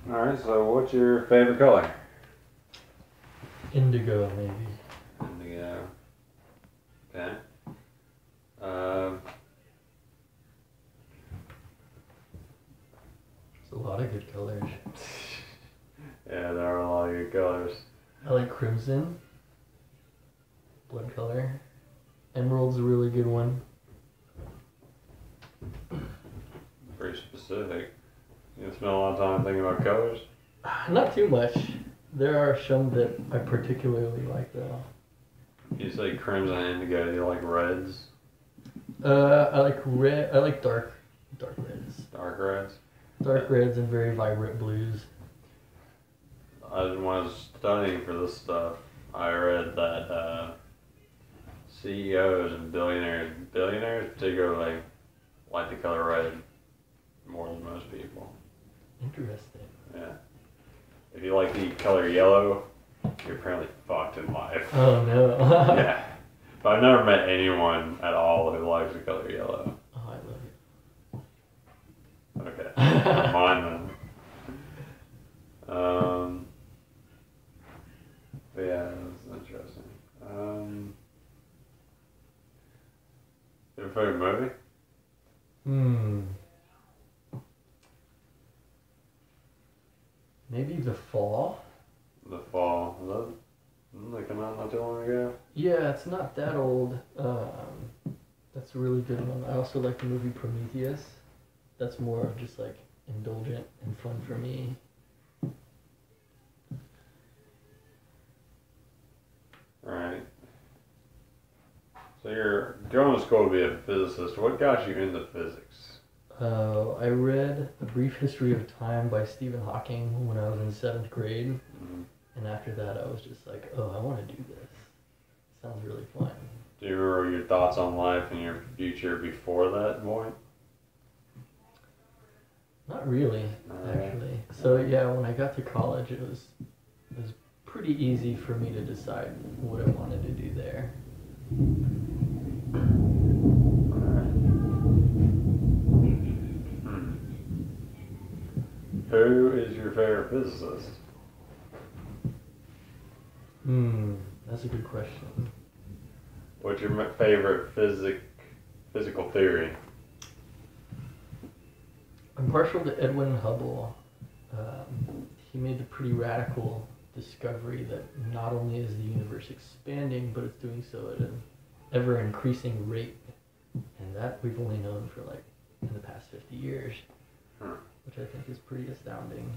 Alright, so what's your favorite color? Indigo, maybe. Indigo. Okay. Um, There's a lot of good colors. yeah, there are a lot of good colors. I like crimson. Blood color. Emerald's a really good one. Pretty specific. You spend a lot of time thinking about colors? Not too much. There are some that I particularly like though. You say crimson and indigo, do you like reds? I like red. I like dark reds. Dark reds? Dark reds and very vibrant blues. When I was studying for this stuff, I read that CEOs and billionaires particularly like the color red more than most people. Interesting. Yeah. If you like the color yellow, you're apparently fucked in life. Oh no. Yeah. But I've never met anyone at all who likes the color yellow. Oh, I love it. Okay. Not mine then. But yeah, that's interesting. Your favorite movie? Maybe The Fall. The Fall. Didn't they come out not too long ago? Yeah, it's not that old. That's a really good one. I also like the movie Prometheus. That's more of just like indulgent and fun for me. Right. So you're going to school to be a physicist. What got you into physics? I read A Brief History of Time by Stephen Hawking when I was in 7th grade. Mm-hmm. And after that, I was just like, oh, I want to do this. Sounds really fun. Do you remember your thoughts on life and your future before that point? Not really, actually. So yeah, when I got to college, it was pretty easy for me to decide what I wanted to do there. Who is your favorite physicist? That's a good question. What's your favorite physical theory? I'm partial to Edwin Hubble. He made the pretty radical discovery that not only is the universe expanding, but it's doing so at an ever increasing rate. And that we've only known for like in the past 50 years, which I think is pretty astounding.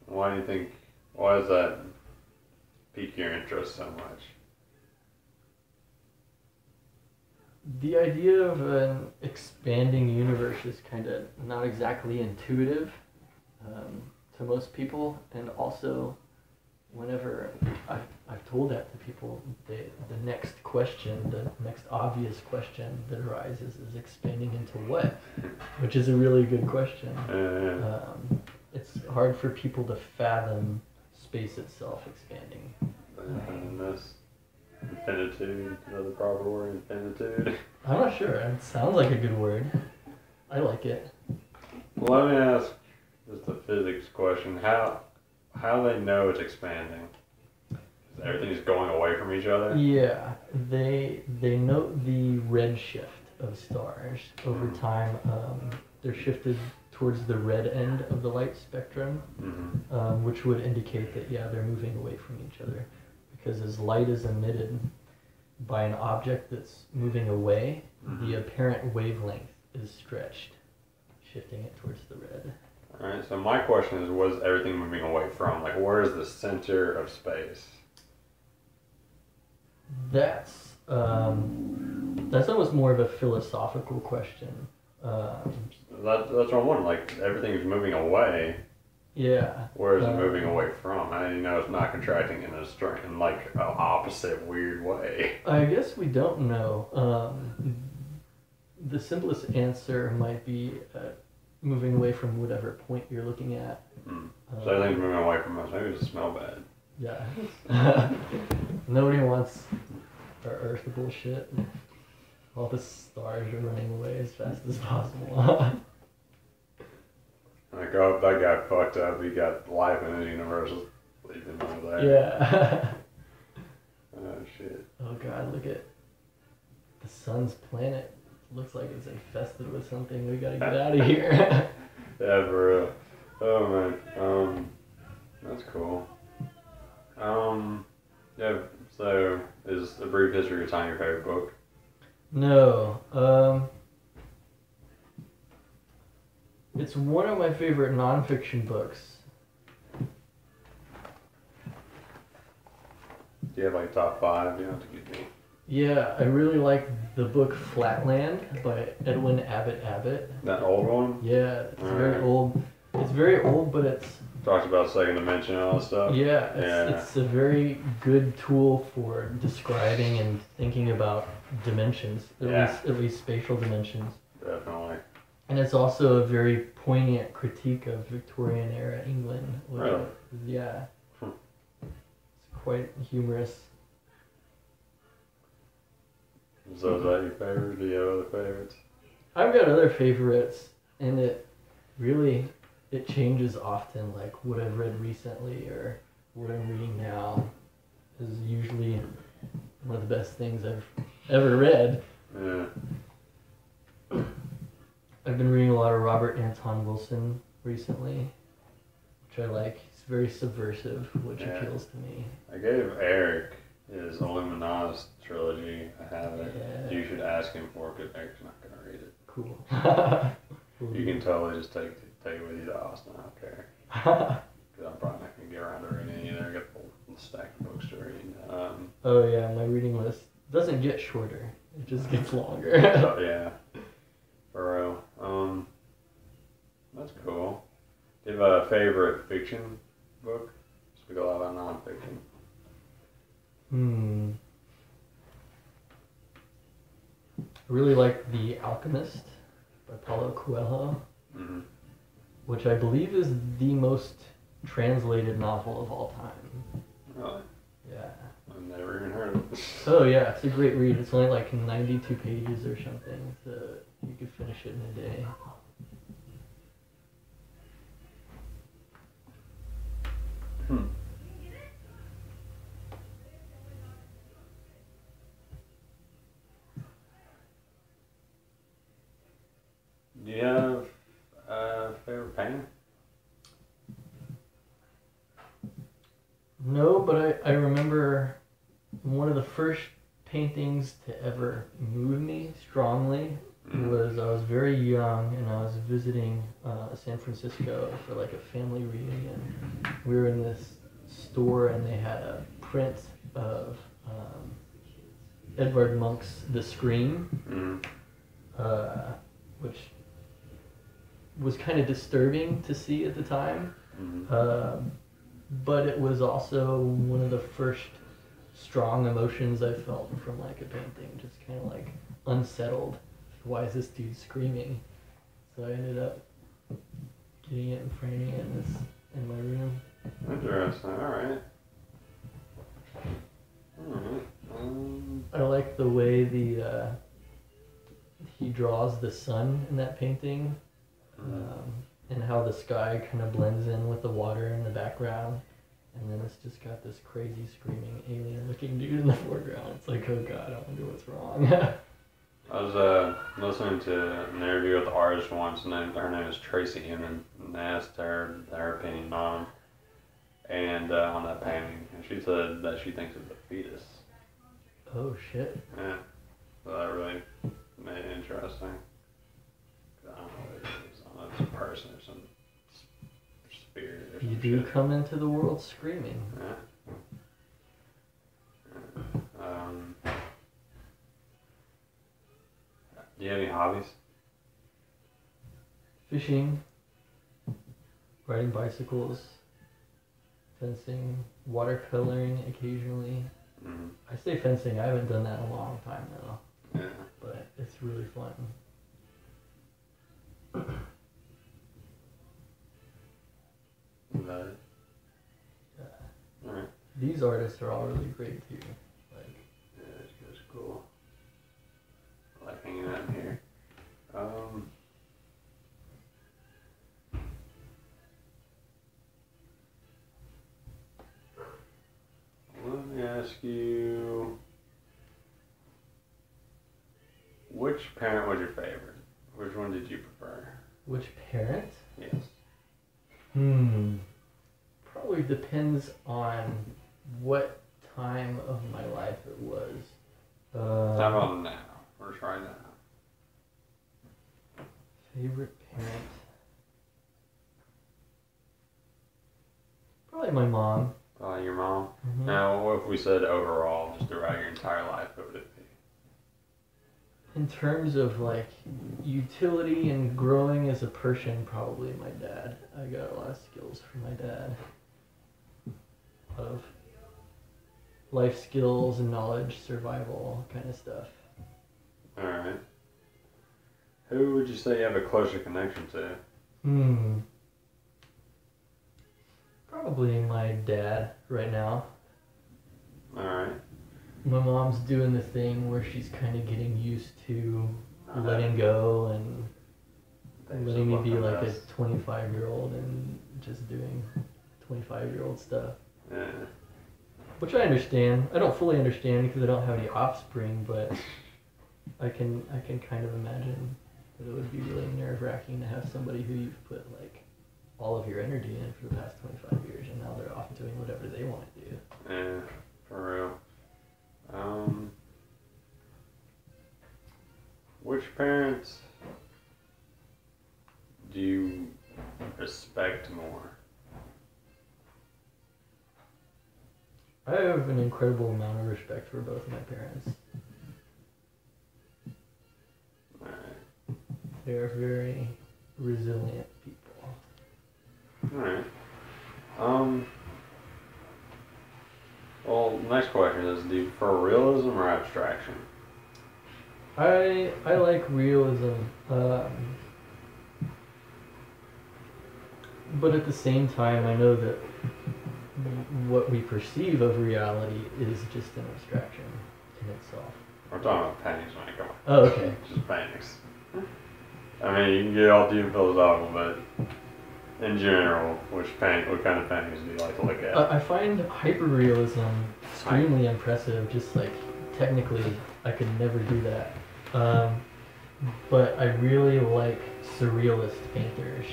Why does that pique your interest so much? The idea of an expanding universe is kind of not exactly intuitive to most people, and also whenever I've told that to people, the next question, the next obvious question that arises is expanding into what? Which is a really good question. It's hard for people to fathom space itself expanding. Infinitude, another proper word, infinitude. I'm not sure. It sounds like a good word. I like it. Well, let me ask just a physics question. How do they know it's expanding? Is everything just going away from each other? Yeah, they note the redshift of stars over time. They're shifted towards the red end of the light spectrum, which would indicate that they're moving away from each other. Because as light is emitted by an object that's moving away, the apparent wavelength is stretched, shifting it towards the red. Alright, so my question is, what is everything moving away from? Like, where is the center of space? That's almost more of a philosophical question. That's what I'm wondering. Like, everything's moving away. Yeah. Where is it moving away from? How do you know it's not contracting in like an opposite weird way? I guess we don't know. The simplest answer might be moving away from whatever point you're looking at. So everything's moving away from us. Maybe it's smell bad. Yeah. Nobody wants our Earth bullshit. All the stars are running away as fast as possible. Like, oh, that guy fucked up. He got life in his universe. Leave him over there. Yeah. Oh shit. Oh god, look at the sun's planet. Looks like it's infested with something. We gotta get out of here. Yeah, for real. Oh man. That's cool. Yeah. So, is A Brief History of Time your favorite book? No. It's one of my favorite nonfiction books. Do you have like top 5? You don't have to give me. Yeah, I really like the book Flatland by Edwin Abbott. That old one? Yeah, it's very Alright. old. It's very old, but it's Talks about second dimension and all that stuff. it's a very good tool for describing and thinking about dimensions, at least spatial dimensions. Definitely. And it's also a very poignant critique of Victorian era England. Really? Yeah. Hmm. It's quite humorous. So is that your favorite? Do you have other favorites? I've got other favorites, and it changes often. Like what I've read recently or what I'm reading now is usually one of the best things I've ever read. Yeah. I've been reading a lot of Robert Anton Wilson recently, which I like. He's very subversive, which appeals to me. I gave Eric his Illuminatus trilogy. I have it. Yeah. You should ask him for it because Eric's not going to read it. Cool. You can totally just take it with you to Austin. I don't care. Because I'm probably not going to get around to reading either. I got a full stack of books to read. Oh yeah, my reading list doesn't get shorter. It just gets longer. So, yeah. For real. That's cool. Do you have a favorite fiction book? Speak a lot about nonfiction. I really like The Alchemist by Paulo Coelho, Mm-hmm. which I believe is the most translated novel of all time. Really? Yeah. I've never even heard of it. Oh yeah, it's a great read. It's only like 92 pages or something, so you could finish it in a day. Do you have a favorite painter? No, but I remember one of the first paintings to ever move me strongly was I was very young and I was visiting San Francisco for like a family reunion. We were in this store and they had a print of Edvard Munch's The Scream, which was kind of disturbing to see at the time. But it was also one of the first strong emotions I felt from like a painting, just kind of like unsettled. Why is this dude screaming? So I ended up getting it and framing it in my room. Interesting. All right. I like the way he draws the sun in that painting, and how the sky kind of blends in with the water in the background, and then it's just got this crazy screaming alien-looking dude in the foreground. It's like, oh god, I wonder what's wrong. I was listening to an interview with the artist once, and her name is Tracy Emin, and they asked her opinion on him, and on that painting, and she said that she thinks it's a fetus. Oh shit. Yeah, so that really made it interesting. I don't know what it is. I don't know if it's a person or some spirit or You some do shit. come into the world screaming. Yeah. Do you have any hobbies? Fishing, riding bicycles, fencing, watercoloring occasionally. Mm-hmm. I say fencing, I haven't done that in a long time though, Yeah. but it's really fun. Is that it? Yeah. Alright. These artists are all really great too. Like, Yeah, it's cool. I like hanging out in here. ask you, which parent was your favorite? Which one did you prefer? Which parent? Yes. Probably depends on what time of my life it was. How about now? We're trying now. Favorite parent? Probably my mom. Probably your mom. Mm-hmm. Now, what if we said overall, just throughout your entire life, what would it be? In terms of like utility and growing as a person, probably my dad. I got a lot of skills from my dad. A lot of life skills and knowledge, survival kind of stuff. Alright. Who would you say you have a closer connection to? Probably my dad right now. Alright. My mom's doing the thing where she's kind of getting used to letting go and letting me be like a 25-year-old and just doing 25-year-old stuff. Yeah. Which I understand. I don't fully understand because I don't have any offspring, but I can kind of imagine that it would be really nerve-wracking to have somebody who you've put like all of your energy in for the past 25 years and now they're off doing whatever they want to do. Yeah, for real. Which parents do you respect more? I have an incredible amount of respect for both of my parents. Alright. They are very resilient people. Alright. Well, next question is, do you prefer realism or abstraction? I like realism, but at the same time, I know that what we perceive of reality is just an abstraction in itself. We're talking about paintings, man. Come on. Oh, okay. Just paintings. I mean, you can get all deep philosophical, but in general, what kind of paintings do you like to look at? I find hyperrealism extremely impressive. Just like technically, I could never do that. But I really like surrealist painters.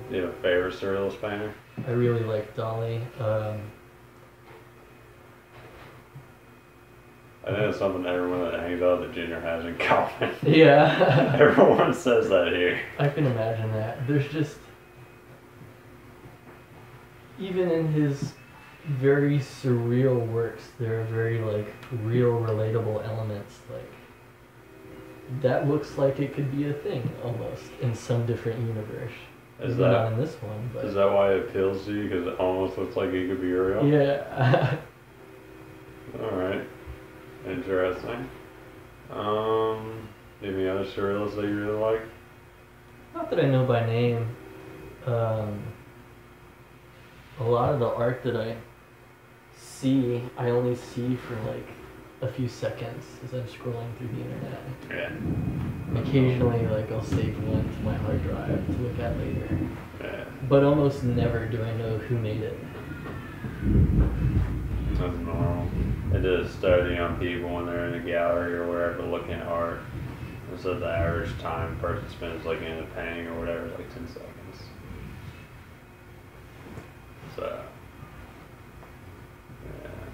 Do you have a favorite surrealist painter? I really like Dali. I think it's something everyone that hangs out at the junior has in common. Yeah. Everyone says that here. I can imagine that. There's just, even in his very surreal works, there are very like real relatable elements. Like that looks like it could be a thing almost in some different universe. Is Maybe that not in this one? But is that why it appeals to you? Because it almost looks like it could be real. yeah. All right. Interesting. Any other surrealists that you really like? Not that I know by name. A lot of the art that I see, I only see for like a few seconds as I'm scrolling through the internet. Yeah. Occasionally, like I'll save one to my hard drive to look at later. Yeah. But almost never do I know who made it. That's normal. I did a study on people when they're in a gallery or wherever looking at art. It said the average time a person spends looking at a painting or whatever is like 10 seconds. So, yeah.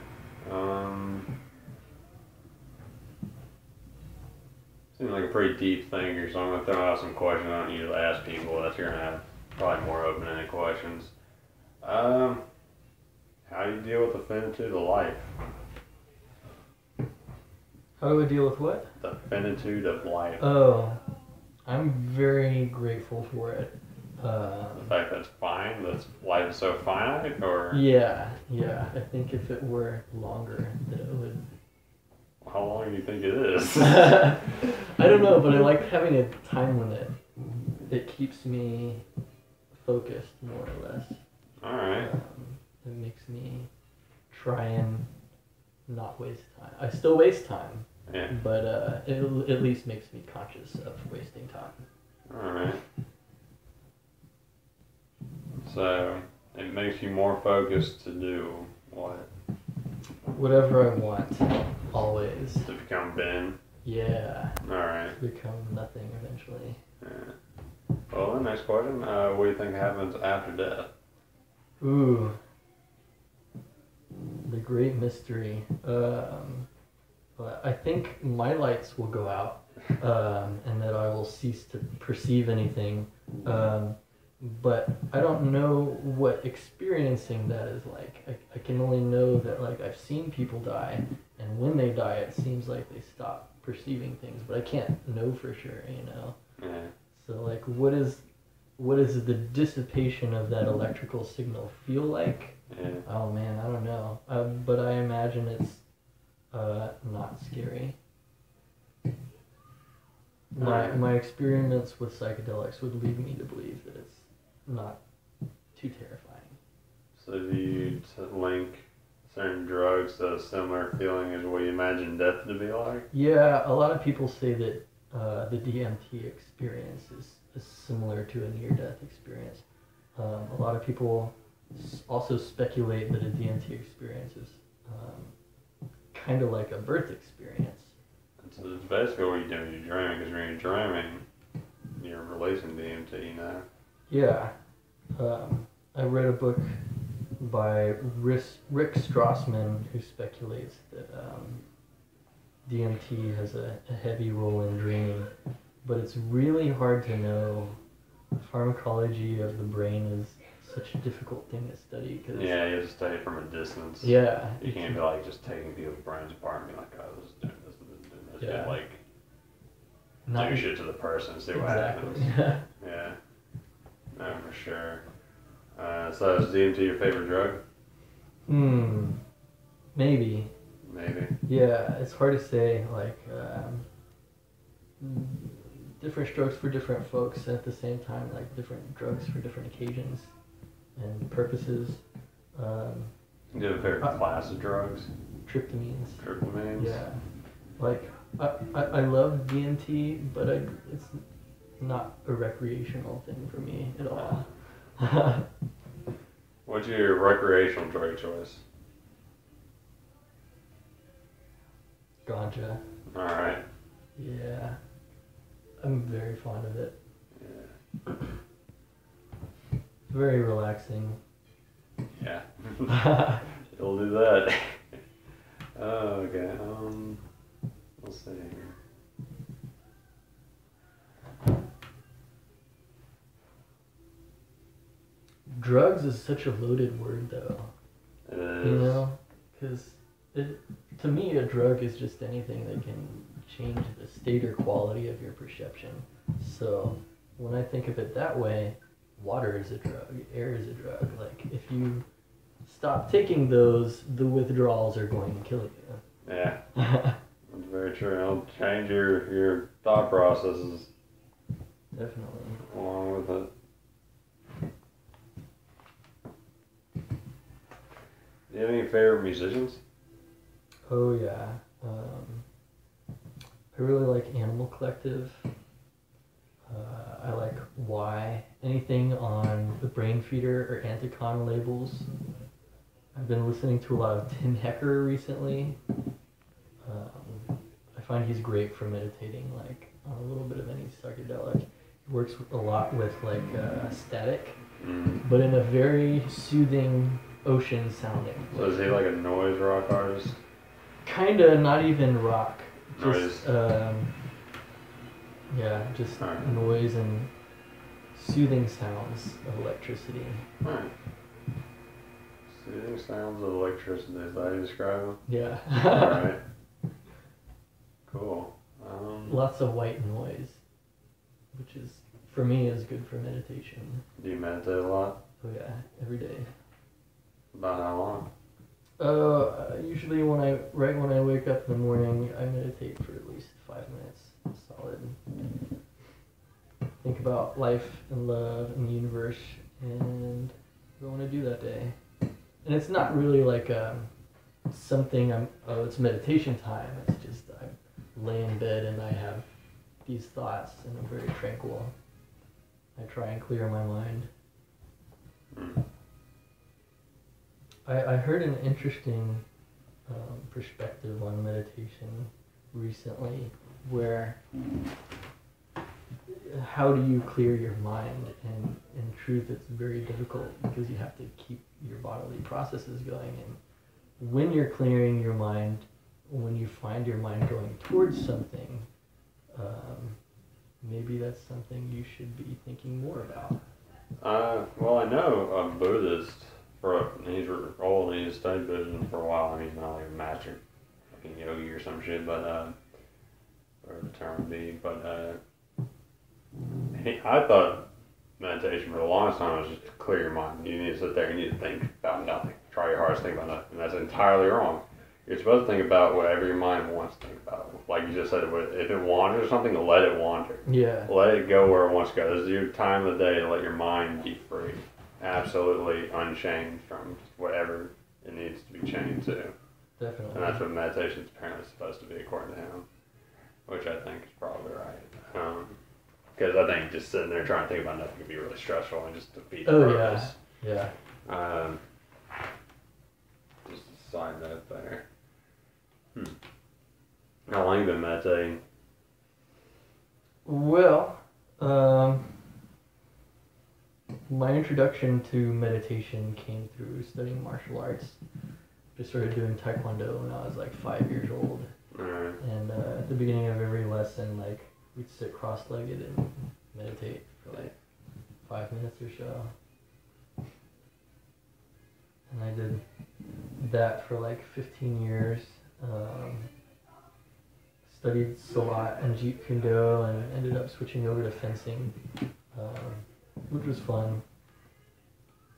Seems like a pretty deep thing here, so I'm going to throw out some questions I don't usually ask people. That's going to have probably more open-ended questions. How do you deal with the finitude of life? How do I deal with what? The finitude of life. Oh, I'm very grateful for it. The fact that it's fine, that life is so finite, or Yeah. I think if it were longer, that it would. how long do you think it is? I don't know, but I like having a time limit. It keeps me focused more or less. Alright. It makes me try and not waste time. I still waste time, Yeah. but it at least makes me conscious of wasting time. Alright. So, it makes you more focused to do what? whatever I want, always. To become Ben. Yeah. Alright. To become nothing eventually. Yeah. Well, the next question. What do you think happens after death? Ooh. The great mystery. I think my lights will go out, and that I will cease to perceive anything. But I don't know what experiencing that is like. I can only know that like I've seen people die, and when they die, it seems like they stop perceiving things. But I can't know for sure, you know. Yeah. So like, what is the dissipation of that electrical signal feel like? Yeah. Oh man, I don't know. But I imagine it's not scary. My experiments with psychedelics would lead me to believe that it's not too terrifying. So do you link certain drugs to a similar feeling as what you imagine death to be like? Yeah, a lot of people say that the DMT experience is similar to a near-death experience. A lot of people also speculate that a DMT experience is kind of like a birth experience. It's basically what you do when you're dreaming, because when you're dreaming, you're releasing DMT, you know? Yeah. I read a book by Rick Strassman who speculates that DMT has a heavy role in dreaming, but it's really hard to know. Pharmacology of the brain is such a difficult thing to study. Cause Yeah, you have to study it from a distance. Yeah. You can't be like just taking people's brains apart and be like, oh, this is doing this and this is doing this. You Yeah. have to, like, Not do shit to the person and see what exactly. happens. Yeah. No, for sure. So is DMT your favorite drug? Maybe. Maybe. Yeah, it's hard to say. Like, different strokes for different folks, and at the same time, like different drugs for different occasions and purposes. Do you have a favorite class of drugs? Tryptamines. Tryptamines? Yeah. Like, I love DMT, but it's not a recreational thing for me at all. What's your recreational drug choice? Ganja. Alright. Yeah. I'm very fond of it. Yeah. Very relaxing. Yeah. It'll do that. Oh, okay. Let's see here. Drugs is such a loaded word, though. It is. You know? Because to me, a drug is just anything that can change the state or quality of your perception. So when I think of it that way, water is a drug, air is a drug. Like, if you stop taking those, the withdrawals are going to kill you. Yeah. That's very true. It'll change your thought processes Definitely. along with it. Do you have any favorite musicians? Oh, yeah. I really like Animal Collective. I like Y. Anything on the Brain Feeder or Anticon labels. I've been listening to a lot of Tim Hecker recently. I find he's great for meditating, like on a little bit of any psychedelic. He works a lot with like static, but in a very soothing, ocean sounding. So is he like a noise rock artist? Kinda, not even rock. Just Noise. just Alright. noise and soothing sounds of electricity. Alright. Soothing sounds of electricity, is that how you describe them? Yeah. Alright. Cool. Lots of white noise, which is, for me, is good for meditation. Do you meditate a lot? Oh yeah, every day. About how long? Usually right when I wake up in the morning, I meditate for at least 5 minutes, solid. Think about life and love and the universe and what I want to do that day. And it's not really like something it's meditation time. It's just I lay in bed and I have these thoughts and I'm very tranquil. I try and clear my mind. I heard an interesting perspective on meditation recently, where how do you clear your mind? And in truth, it's very difficult because you have to keep your bodily processes going. And when you're clearing your mind, when you find your mind going towards something, maybe that's something you should be thinking more about. Well, I know a Buddhist, he's old and he's studied Buddhism for a while. I mean, he's not like a master fucking yogi or some shit, but, or the term would be, but, I thought meditation for the longest time was just to clear your mind. You need to sit there, you need to think about nothing. Try your hardest to think about nothing. And that's entirely wrong. You're supposed to think about whatever your mind wants to think about. Like you just said, if it wanders or something, let it wander. Yeah. Let it go where it wants to go. This is your time of the day to let your mind be free. Absolutely unchained from whatever it needs to be chained to. Definitely. And that's what meditation is apparently supposed to be, according to him. Which I think is probably right. Because I think just sitting there trying to think about nothing could be really stressful and just defeat the purpose. Yeah. Just a side note there. How long have you been meditating? Well, my introduction to meditation came through studying martial arts. Just started doing Taekwondo when I was like 5 years old. Alright. And at the beginning of every lesson, like, we'd sit cross-legged and meditate for like 5 minutes or so. And I did that for like 15 years. Studied Silat and Jeet Kune Do and ended up switching over to fencing, which was fun.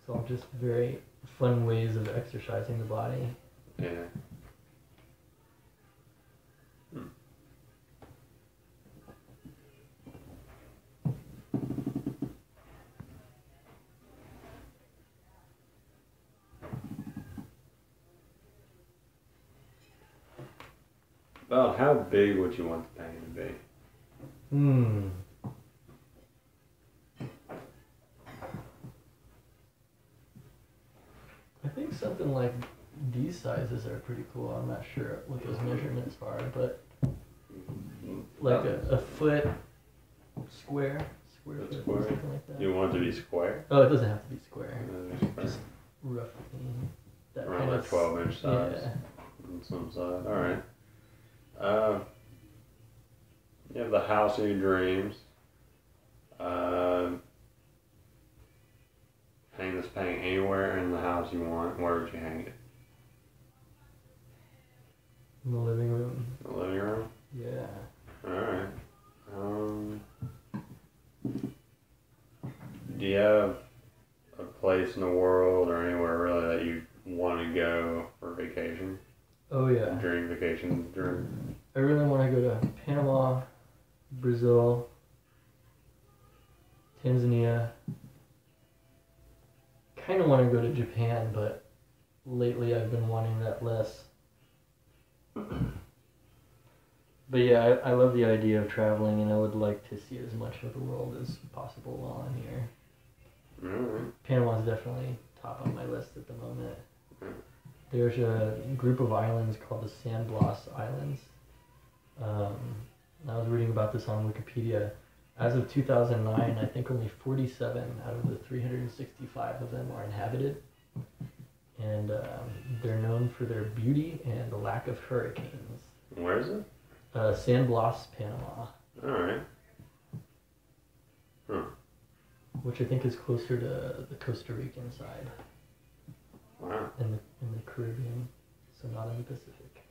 So just very fun ways of exercising the body. Yeah. About how big would you want the pain to be? I think something like these sizes are pretty cool. I'm not sure what those measurements are, but like a foot square foot, something like that. You want it to be square? Oh, it doesn't have to be square. Just Roughly that around kind like of 12-inch size. Yeah. On some side. Alright. You have the house of your dreams. Hang this painting anywhere in the house you want. Where would you hang it? In the living room. The living room? Yeah. Alright. Do you have a place in the world or anywhere really that you want to go for vacation? Oh yeah. Dream vacation, dream. I really want to go to Panama, Brazil, Tanzania. Kind of want to go to Japan, but lately I've been wanting that less. But yeah, I love the idea of traveling, and I would like to see as much of the world as possible while I'm here. Alright. Panama's definitely top on my list at the moment. There's a group of islands called the San Blas Islands. I was reading about this on Wikipedia. As of 2009, I think only 47 out of the 365 of them are inhabited. And they're known for their beauty and the lack of hurricanes. Where is it? San Blas, Panama. Alright. Which I think is closer to the Costa Rican side. Wow. In the Caribbean, so not in the Pacific.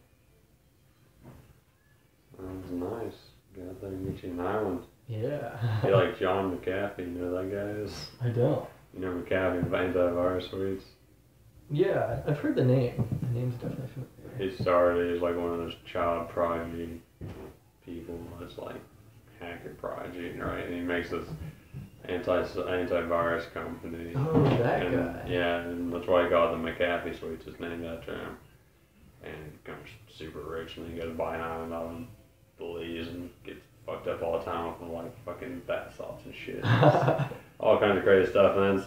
Sounds nice. Get out there and get you an island. Yeah. Be like John McAfee, you know who that guy is? I don't. You know McAfee of Antivirus Suites? Yeah, I've heard the name. The name's definitely familiar. He's like one of those child prodigy people that's like hacker prodigy, right? And he makes this antivirus company. Oh, that and, guy. Yeah, and that's why he got the McAfee Suites. It's named after him. And he becomes super rich, and he goes buy an island out in Belize and gets fucked up all the time with like fucking bath salts and shit. All kinds of crazy stuff. And then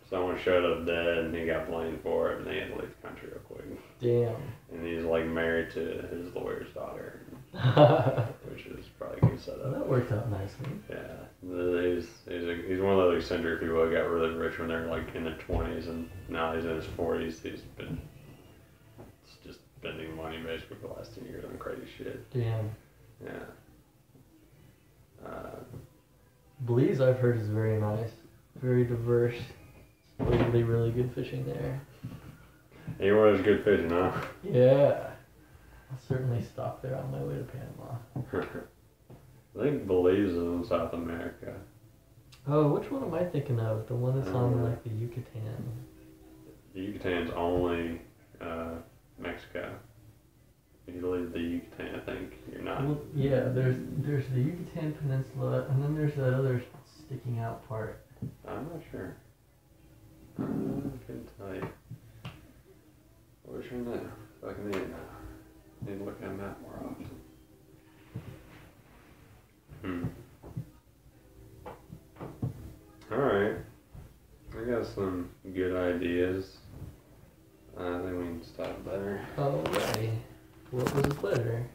someone showed up dead, and he got blamed for it, and he had to leave the country real quick. Damn. And he's like married to his lawyer's daughter, That which is probably a good setup. worked out nicely. Yeah, he's one of those eccentric people that got really rich when they're like in their 20s, and now he's in his 40s. He's been just spending money basically for the last 10 years on crazy shit. Damn. Yeah. Belize, I've heard, is very nice, very diverse. Supposedly really good fishing there. He was good fishing, huh? Yeah. I'll certainly stop there on my way to Panama. I think Belize is in South America. Oh, which one am I thinking of? The one that's on like the Yucatan. The Yucatan's only Mexico. If you leave the Yucatan, I think you're not. Well, yeah, there's the Yucatan Peninsula, and then there's that other sticking out part. I'm not sure. I couldn't tell you. Where's your now? Fucking need it now. Need to look at a map more often. Alright. I got some good ideas. I think we can stop there. Alrighty. What was the pleasure?